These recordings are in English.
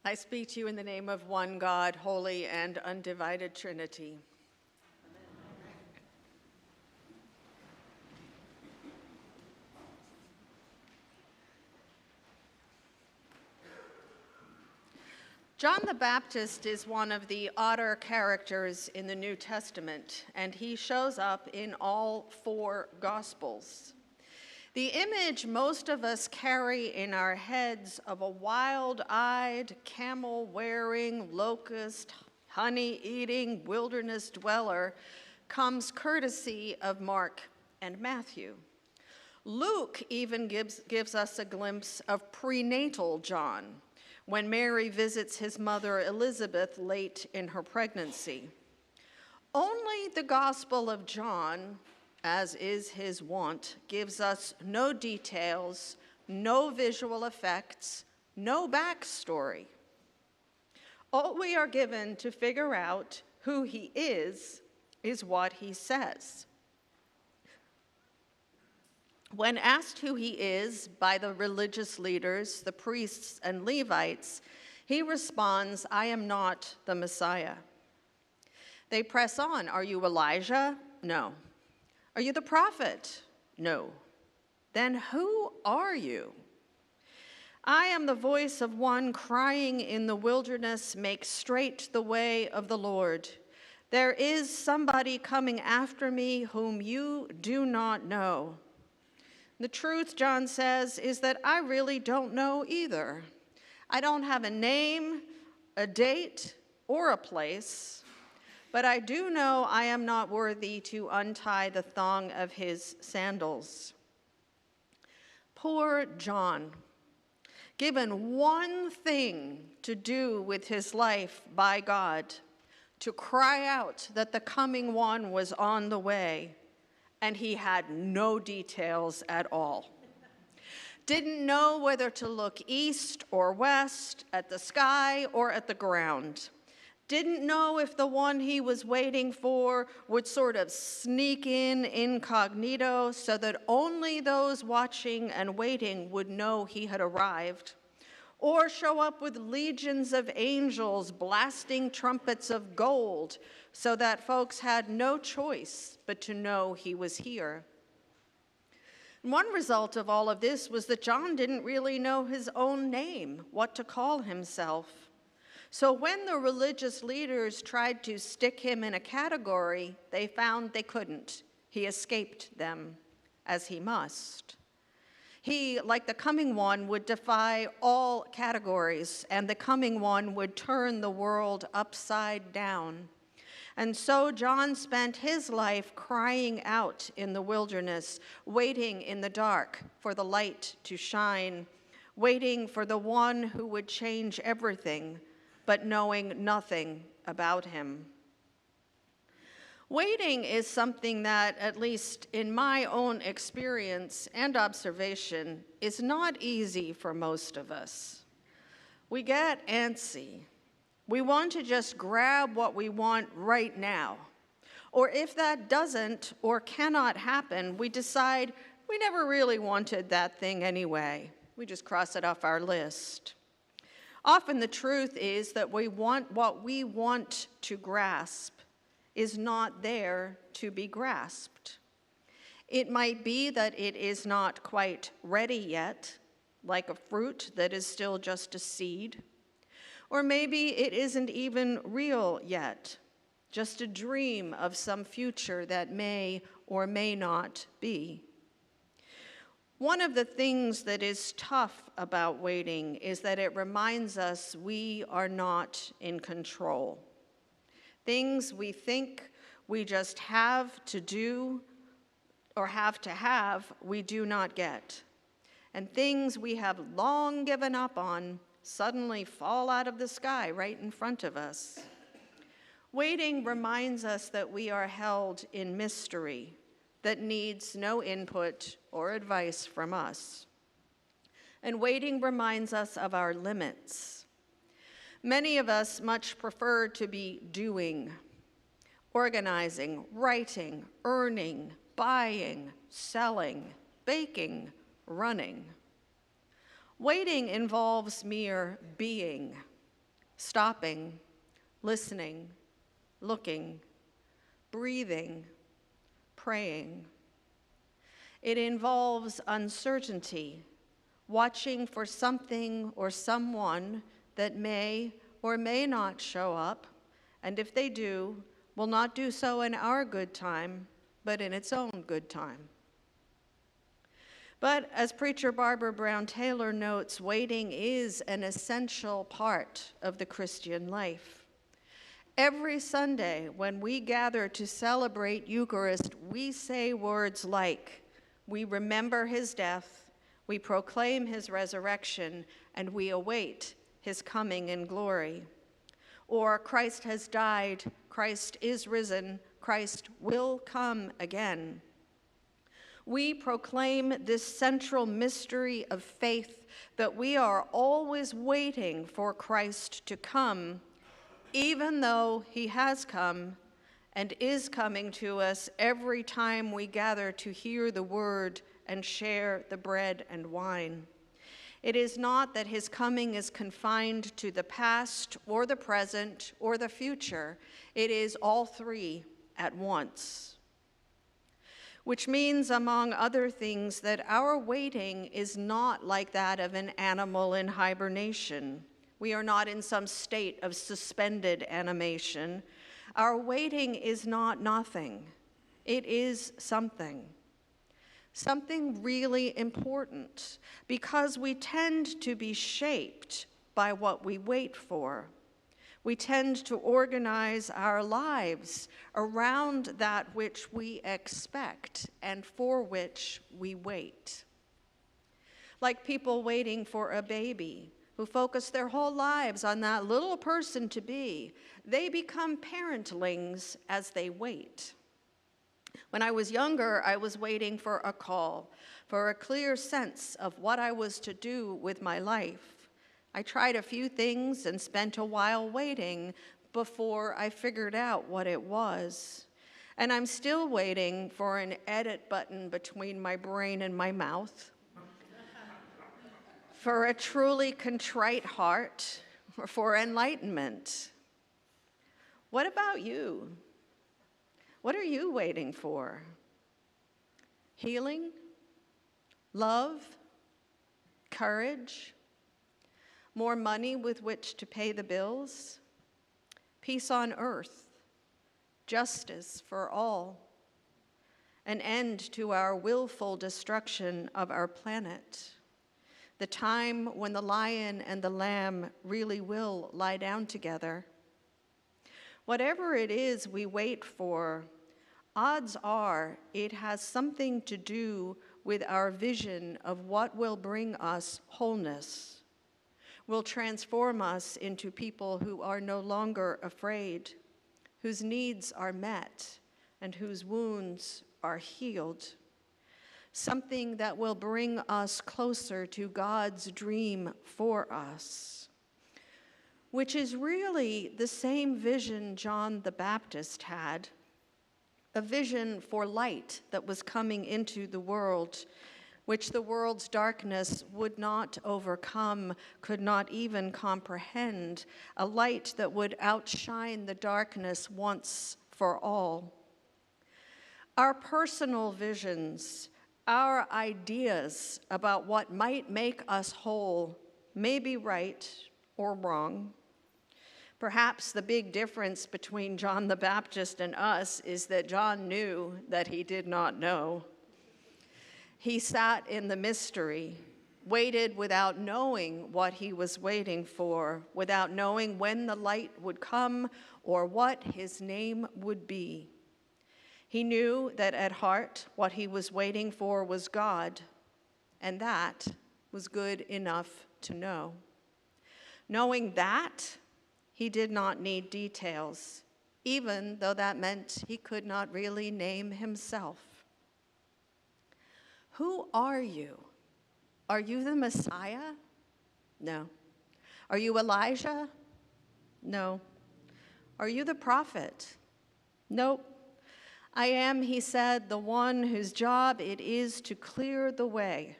I speak to you in the name of one God, holy and undivided Trinity. John the Baptist is one of the odder characters in the New Testament, and he shows up in all four Gospels. The image most of us carry in our heads of a wild-eyed, camel-wearing, locust, honey-eating wilderness dweller comes courtesy of Mark and Matthew. Luke even gives us a glimpse of prenatal John, when Mary visits his mother Elizabeth late in her pregnancy. Only the Gospel of John, as is his wont, gives us no details, no visual effects, no backstory. All we are given to figure out who he is what he says. When asked who he is by the religious leaders, the priests and Levites, he responds, "I am not the Messiah." They press on, "Are you Elijah?" "No." "Are you the prophet?" "No." "Then who are you?" "I am the voice of one crying in the wilderness, 'Make straight the way of the Lord.' There is somebody coming after me whom you do not know." The truth, John says, is that I really don't know either. I don't have a name, a date, or a place, but I do know I am not worthy to untie the thong of his sandals. Poor John, given one thing to do with his life by God, to cry out that the coming one was on the way, and he had no details at all. Didn't know whether to look east or west, at the sky or at the ground. Didn't know if the one he was waiting for would sort of sneak in incognito so that only those watching and waiting would know he had arrived, or show up with legions of angels blasting trumpets of gold so that folks had no choice but to know he was here. One result of all of this was that John didn't really know his own name, what to call himself. So when the religious leaders tried to stick him in a category, they found they couldn't. He escaped them, as he must. He, like the coming one, would defy all categories, and the coming one would turn the world upside down. And so John spent his life crying out in the wilderness, waiting in the dark for the light to shine, waiting for the one who would change everything, but knowing nothing about him. Waiting is something that, at least in my own experience and observation, is not easy for most of us. We get antsy. We want to just grab what we want right now. Or if that doesn't or cannot happen, we decide we never really wanted that thing anyway. We just cross it off our list. Often the truth is that what we want to grasp is not there to be grasped. It might be that it is not quite ready yet, like a fruit that is still just a seed. Or maybe it isn't even real yet, just a dream of some future that may or may not be. One of the things that is tough about waiting is that it reminds us we are not in control. Things we think we just have to do or have to have, we do not get. And things we have long given up on suddenly fall out of the sky right in front of us. Waiting reminds us that we are held in mystery that needs no input or advice from us. And waiting reminds us of our limits. Many of us much prefer to be doing, organizing, writing, earning, buying, selling, baking, running. Waiting involves mere being, stopping, listening, looking, breathing, praying. It involves uncertainty, watching for something or someone that may or may not show up, and if they do, will not do so in our good time, but in its own good time. But as preacher Barbara Brown Taylor notes, waiting is an essential part of the Christian life. Every Sunday when we gather to celebrate Eucharist, we say words like, we remember his death, we proclaim his resurrection, and we await his coming in glory. Or Christ has died, Christ is risen, Christ will come again. We proclaim this central mystery of faith that we are always waiting for Christ to come, even though he has come and is coming to us every time we gather to hear the word and share the bread and wine. It is not that his coming is confined to the past or the present or the future. It is all three at once. Which means, among other things, that our waiting is not like that of an animal in hibernation. We are not in some state of suspended animation. Our waiting is not nothing. It is something. Something really important, because we tend to be shaped by what we wait for. We tend to organize our lives around that which we expect and for which we wait. Like people waiting for a baby who focus their whole lives on that little person to be, they become parentlings as they wait. When I was younger, I was waiting for a call, for a clear sense of what I was to do with my life. I tried a few things and spent a while waiting before I figured out what it was. And I'm still waiting for an edit button between my brain and my mouth, for a truly contrite heart, or for enlightenment. What about you? What are you waiting for? Healing? Love? Courage? More money with which to pay the bills? Peace on earth? Justice for all? An end to our willful destruction of our planet? The time when the lion and the lamb really will lie down together? Whatever it is we wait for, odds are it has something to do with our vision of what will bring us wholeness, will transform us into people who are no longer afraid, whose needs are met, and whose wounds are healed. Something that will bring us closer to God's dream for us, which is really the same vision John the Baptist had, a vision for light that was coming into the world, which the world's darkness would not overcome, could not even comprehend, a light that would outshine the darkness once for all. Our personal visions, our ideas about what might make us whole may be right or wrong. Perhaps the big difference between John the Baptist and us is that John knew that he did not know. He sat in the mystery, waited without knowing what he was waiting for, without knowing when the light would come or what his name would be. He knew that at heart what he was waiting for was God, and that was good enough to know. Knowing that, he did not need details, even though that meant he could not really name himself. Who are you? Are you the Messiah? No. Are you Elijah? No. Are you the prophet? Nope. I am, he said, the one whose job it is to clear the way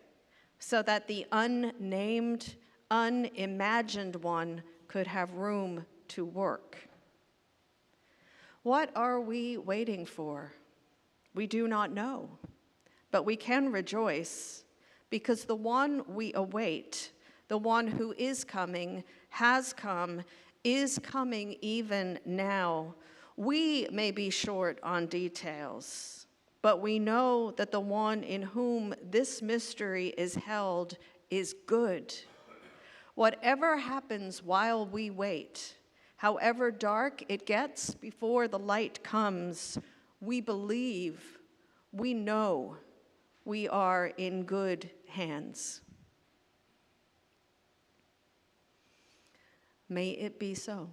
so that the unnamed, unimagined one could have room to work. What are we waiting for? We do not know, but we can rejoice because the one we await, the one who is coming, has come, is coming even now. We may be short on details, but we know that the one in whom this mystery is held is good. Whatever happens while we wait, however dark it gets before the light comes, we believe, we know we are in good hands. May it be so.